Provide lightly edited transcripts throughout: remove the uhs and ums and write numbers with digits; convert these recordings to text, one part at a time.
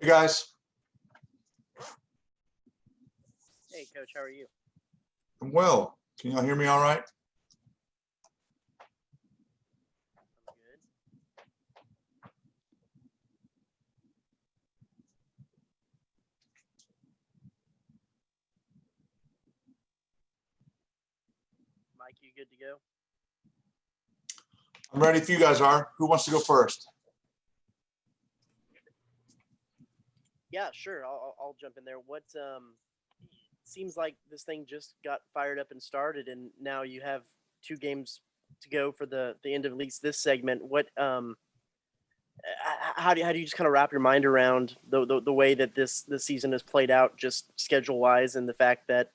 Hey guys, Hey, Coach, how are you? I'm well. Can y'all hear me all right? I'm good. Mike, you good to go? I'm ready if you guys are. Who wants to go first? Yeah, sure. I'll jump in there. What seems like this thing just got fired up and started, and now you have 2 games to go for the end of at least this segment. What how do you just kind of wrap your mind around the way that this season has played out, just schedule wise, and the fact that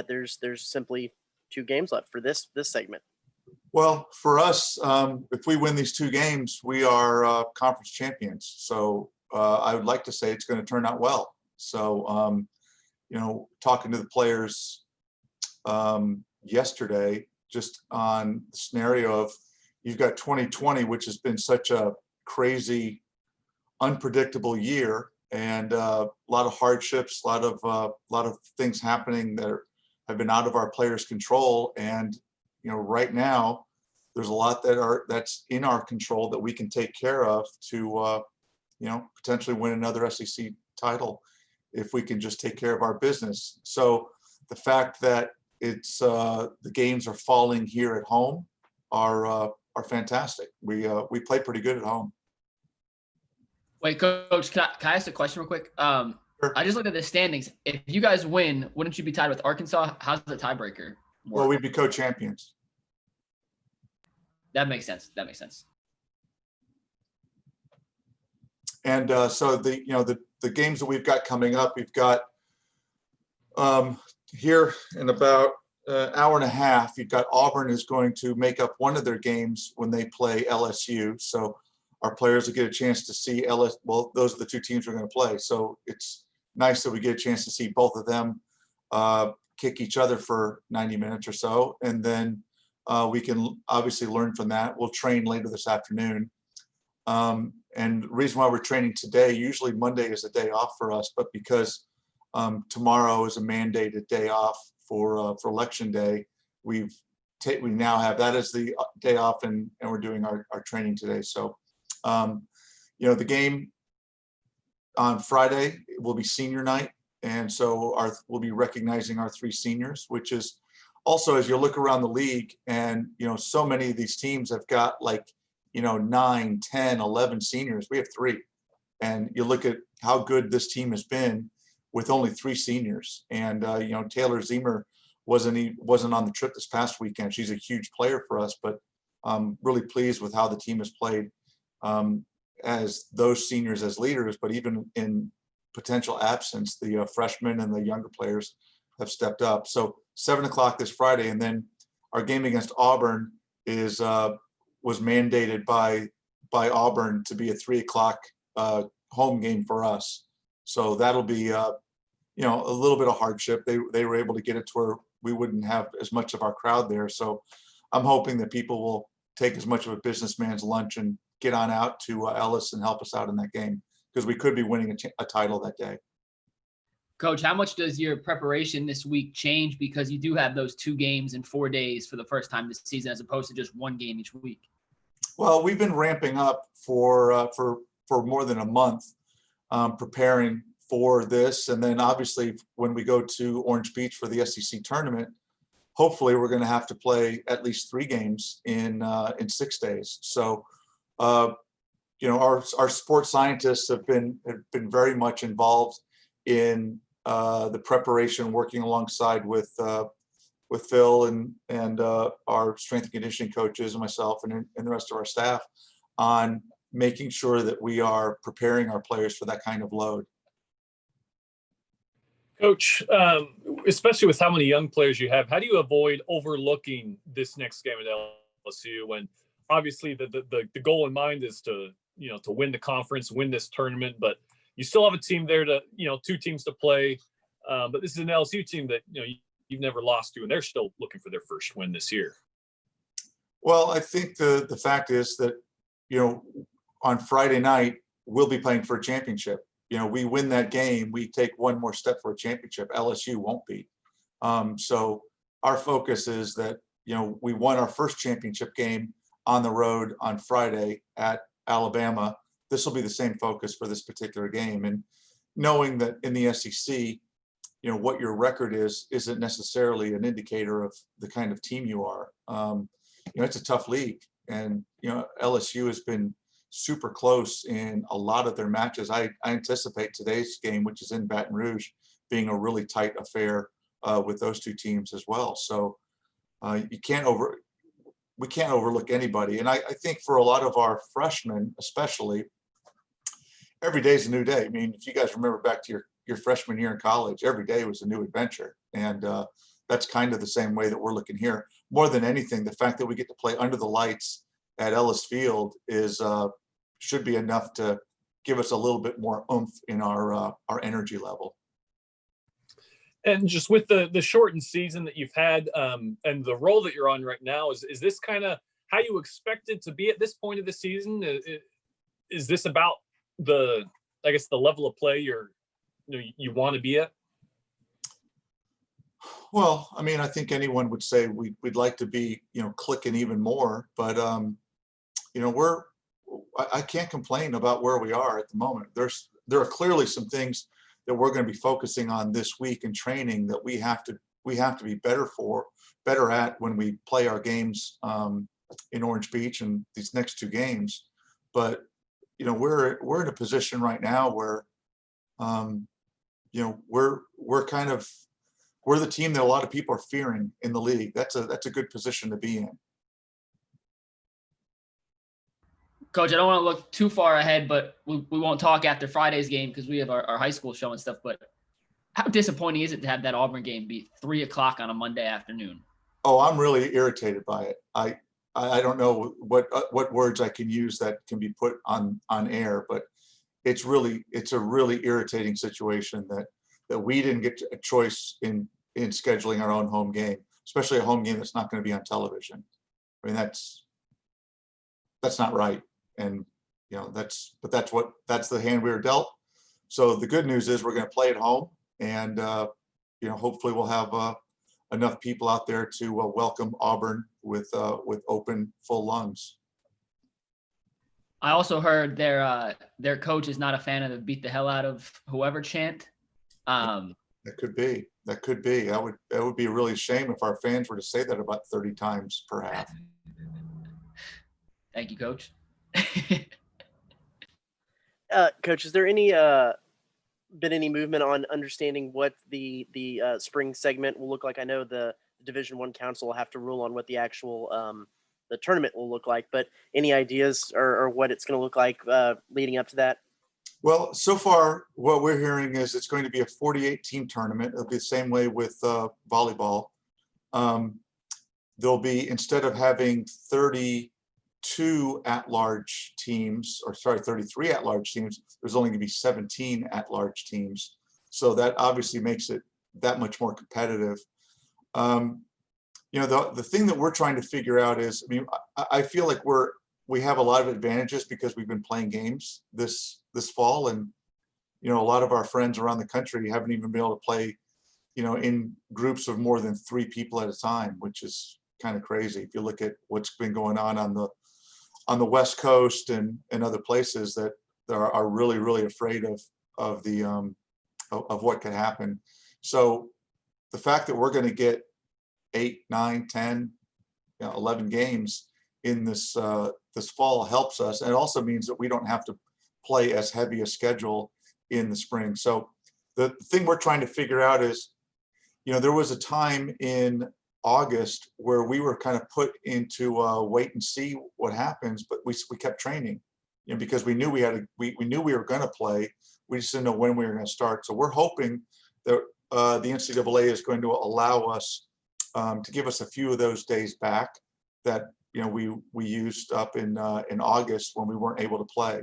there's simply 2 games left for this segment? Well, for us, if we win these 2 games, we are conference champions. So I would like to say it's going to turn out well. So, talking to the players yesterday, just on the scenario of you've got 2020, which has been such a crazy, unpredictable year, and a lot of hardships, a lot of things happening that have been out of our players' control. And right now, there's a lot that's in our control that we can take care of to potentially win another SEC title if we can just take care of our business. So the fact that it's the games are falling here at home are fantastic. We play pretty good at home. Wait, Coach, can I ask a question real quick? Sure. I just looked at the standings. If you guys win, wouldn't you be tied with Arkansas? How's the tiebreaker work? Well, we'd be co-champions. That makes sense. And so the games that we've got coming up, we've got here in about an hour and a half, you've got Auburn is going to make up one of their games when they play LSU. So our players will get a chance to see LSU. Well, those are the 2 teams we're going to play. So it's nice that we get a chance to see both of them kick each other for 90 minutes or so. And then we can obviously learn from that. We'll train later this afternoon. And the reason why we're training today, usually Monday is a day off for us, but because tomorrow is a mandated day off for election day, we now have that as the day off, and we're doing our training today. So, the game on Friday will be senior night, and so we'll be recognizing our 3 seniors, which is also, as you look around the league, and so many of these teams have got 9, 10, 11 seniors. We have 3. And you look at how good this team has been with only 3 seniors. And, Taylor Zemer wasn't on the trip this past weekend. She's a huge player for us, but I'm really pleased with how the team has played as those seniors as leaders, but even in potential absence, the freshmen and the younger players have stepped up. So 7 o'clock this Friday, and then our game against Auburn was mandated by Auburn to be a 3 o'clock home game for us. So that'll be a little bit of hardship. They were able to get it to where we wouldn't have as much of our crowd there. So I'm hoping that people will take as much of a businessman's lunch and get on out to Ellis and help us out in that game, because we could be winning a title that day. Coach, how much does your preparation this week change because you do have those 2 games in 4 days for the first time this season, as opposed to just 1 game each week? Well, we've been ramping up for more than a month, preparing for this, and then obviously when we go to Orange Beach for the SEC tournament, hopefully we're going to have to play at least 3 games in 6 days. So, our sports scientists have been very much involved in the preparation, working alongside with Phil and our strength and conditioning coaches and myself and the rest of our staff on making sure that we are preparing our players for that kind of load. Coach, especially with how many young players you have, how do you avoid overlooking this next game at LSU when obviously the goal in mind is to win the conference, win this tournament, but you still have a team there to, 2 teams to play. But this is an LSU team that, you've never lost to, and they're still looking for their first win this year. Well, I think the fact is that, on Friday night, we'll be playing for a championship. we win that game, we take one more step for a championship. LSU won't be. So our focus is that, we won our first championship game on the road on Friday at Alabama. This will be the same focus for this particular game. And knowing that in the SEC, what your record isn't necessarily an indicator of the kind of team you are. It's a tough league. And, LSU has been super close in a lot of their matches. I anticipate today's game, which is in Baton Rouge, being a really tight affair with those two teams as well. So we can't overlook anybody. And I think for a lot of our freshmen, especially, every day is a new day. I mean, if you guys remember back to your freshman year in college, every day was a new adventure. And that's kind of the same way that we're looking here. More than anything, the fact that we get to play under the lights at Ellis Field should be enough to give us a little bit more oomph in our energy level. And just with the shortened season that you've had, and the role that you're on right now, is this kind of how you expect it to be at this point of the season? Is this about the level of play you want to be at? Well, I mean, I think anyone would say we'd like to be, clicking even more, but I can't complain about where we are at the moment. There are clearly some things that we're going to be focusing on this week in training that we have to be better at when we play our games in Orange Beach and these next two games. But we're in a position right now where we're the team that a lot of people are fearing in the league. That's a good position to be in. Coach, I don't want to look too far ahead, but we won't talk after Friday's game because we have our high school show and stuff. But how disappointing is it to have that Auburn game be 3:00 on a Monday afternoon? Oh, I'm really irritated by it. I don't know what words I can use that can be put on air, but it's a really irritating situation that we didn't get a choice in scheduling our own home game, especially a home game that's not going to be on television. I mean, that's not right. And that's the hand we were dealt. So the good news is we're going to play at home, and hopefully we'll have enough people out there to welcome Auburn with open full lungs. I also heard their coach is not a fan of the "beat the hell out of whoever" chant. That could be. That would be a really shame if our fans were to say that about 30 times per half. Thank you, Coach. Coach, has there been any movement on understanding what the spring segment will look like? I know the Division I Council will have to rule on what the actual the tournament will look like, but any ideas or what it's going to look like leading up to that? Well, so far what we're hearing is it's going to be a 48-team tournament. It'll be the same way with volleyball. There'll be, instead of having 32 at-large teams, 33 at-large teams, there's only going to be 17 at-large teams. So that obviously makes it that much more competitive. The thing that we're trying to figure out is, I mean, I feel like we have a lot of advantages because we've been playing games this fall, and a lot of our friends around the country haven't even been able to play, in groups of more than 3 people at a time, which is kind of crazy. If you look at what's been going on the West Coast and other places that are really, really afraid of what could happen. So the fact that we're going to get 8, 9, 10, 11 games in this fall helps us. And it also means that we don't have to play as heavy a schedule in the spring. So the thing we're trying to figure out is, there was a time in August where we were kind of put into wait and see what happens, but we kept training, because we knew we were going to play. We just didn't know when we were going to start. So we're hoping that the NCAA is going to allow us to give us a few of those days back that we used up in August when we weren't able to play.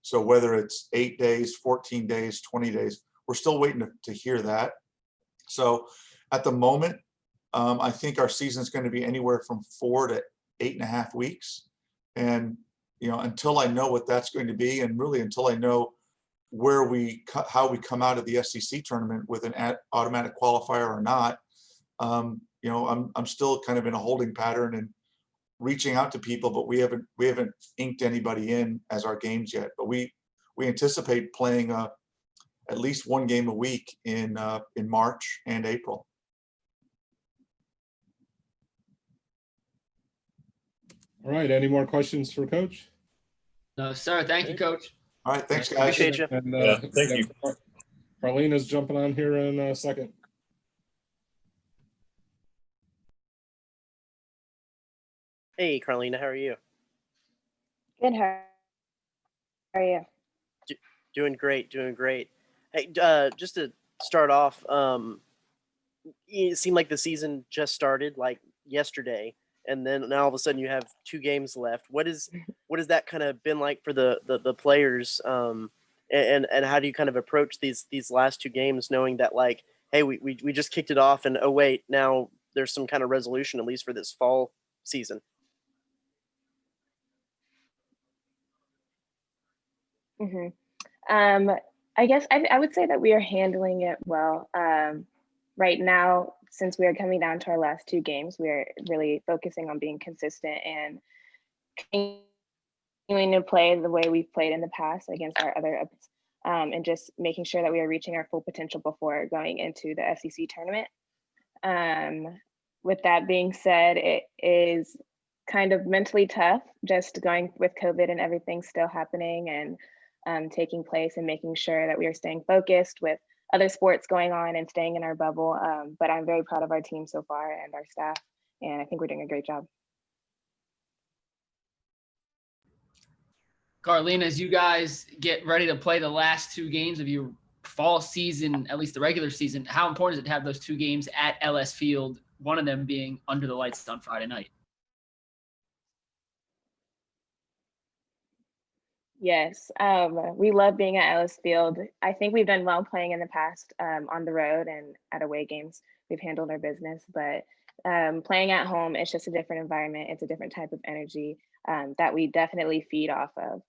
So whether it's 8 days, 14 days, 20 days, we're still waiting to hear that. So at the moment, I think our season is going to be anywhere from 4 to 8.5 weeks. And, until I know what that's going to be, and really until I know how we come out of the SEC tournament with an automatic qualifier or not. I'm still kind of in a holding pattern and reaching out to people, but we haven't inked anybody in as our games yet. But we anticipate playing at least one game a week in March and April. All right. Any more questions for Coach? No, sir. Thank you, Coach. All right, thanks, guys. Appreciate you. And, Yeah, thank you. Carlina's jumping on here in a second. Hey, Carlina, how are you? Good. How are you? Doing great, doing great. Hey, just to start off, it seemed like the season just started like yesterday, and then now all of a sudden you have 2 games left. What has that kind of been like for the players? And how do you kind of approach these last 2 games, knowing that like, hey, we just kicked it off, and oh wait, now there's some kind of resolution at least for this fall season. hmm I guess I would say that we are handling it well. Right now, since we are coming down to our last 2 games, we are really focusing on being consistent and continuing to play the way we've played in the past against our other opponents, and just making sure that we are reaching our full potential before going into the SEC tournament. With that being said, it is kind of mentally tough just going with COVID and everything still happening and taking place, and making sure that we are staying focused with other sports going on and staying in our bubble. But I'm very proud of our team so far and our staff, and I think we're doing a great job. Carlina, as you guys get ready to play the last 2 games of your fall season, at least the regular season, how important is it to have those 2 games at LS Field, one of them being under the lights on Friday night? Yes, we love being at Ellis Field. I think we've done well playing in the past on the road and at away games. We've handled our business, but playing at home, it's just a different environment. It's a different type of energy that we definitely feed off of.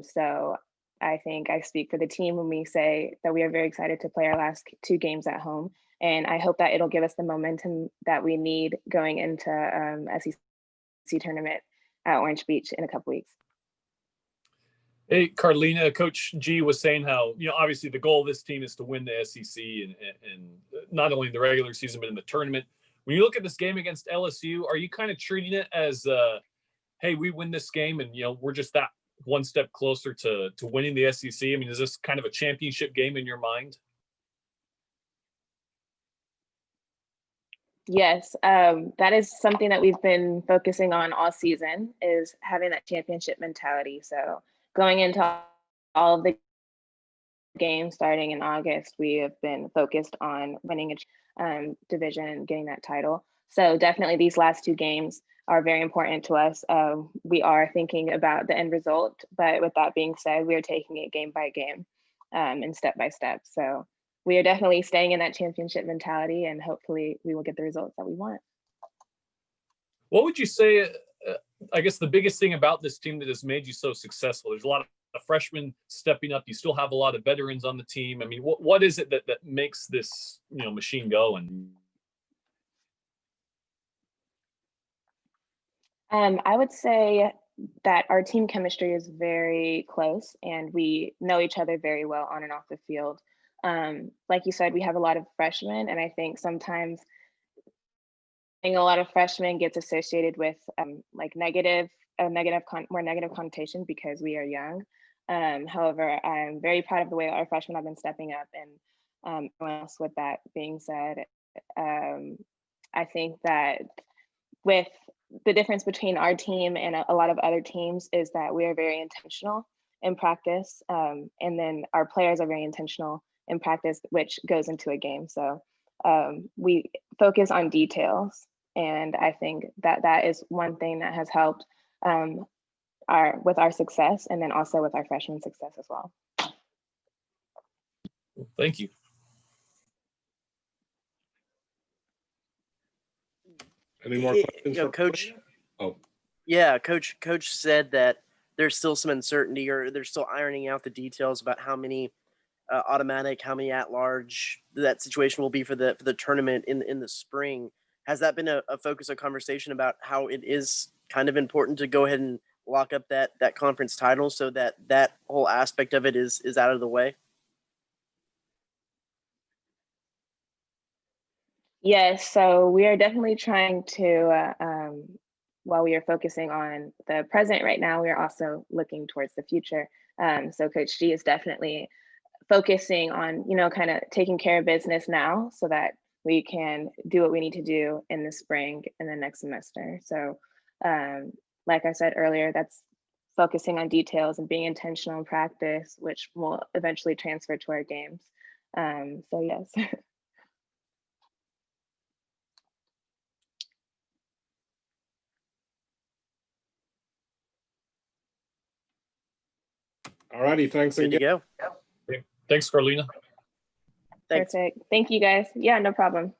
So I think I speak for the team when we say that we are very excited to play our last 2 games at home. And I hope that it'll give us the momentum that we need going into SEC tournament at Orange Beach in a couple weeks. Hey, Carlina, Coach G was saying how, obviously the goal of this team is to win the SEC and not only in the regular season, but in the tournament. When you look at this game against LSU, are you kind of treating it as, hey, we win this game and, we're just that one step closer to winning the SEC? I mean, is this kind of a championship game in your mind? Yes, that is something that we've been focusing on all season, is having that championship mentality. So going into all of the games starting in August, we have been focused on winning a division and getting that title. So definitely these last 2 games are very important to us. We are thinking about the end result, but with that being said, we are taking it game by game and step by step. So we are definitely staying in that championship mentality, and hopefully we will get the results that we want. What would you say, I guess, the biggest thing about this team that has made you so successful? There's a lot of freshmen stepping up. You still have a lot of veterans on the team. I mean, what is it that makes this, machine go? And I would say that our team chemistry is very close, and we know each other very well on and off the field. Like you said, we have a lot of freshmen, and I think sometimes a lot of freshmen gets associated with like more negative connotation because we are young. However, I'm very proud of the way our freshmen have been stepping up. And with that being said, I think that with the difference between our team and a lot of other teams is that we are very intentional in practice, and then our players are very intentional in practice, which goes into a game. So we focus on details, and I think that is one thing that has helped with our success, and then also with our freshman success as well. Thank you. Any more questions? Coach? Oh, Yeah, Coach said that there's still some uncertainty, or they're still ironing out the details about how many automatic, how many at large that situation will be for the tournament in the spring. Has that been a focus of conversation about how it is kind of important to go ahead and lock up that conference title so that whole aspect of it is out of the way? Yes, so we are definitely trying to, while we are focusing on the present right now, we are also looking towards the future. So Coach G is definitely focusing on, kind of taking care of business now so that we can do what we need to do in the spring and the next semester. So like I said earlier, that's focusing on details and being intentional in practice, which will eventually transfer to our games. So yes. All righty, thanks Good to again. go. Thanks, Carlina. Thanks. Perfect. Thank you guys. Yeah, no problem.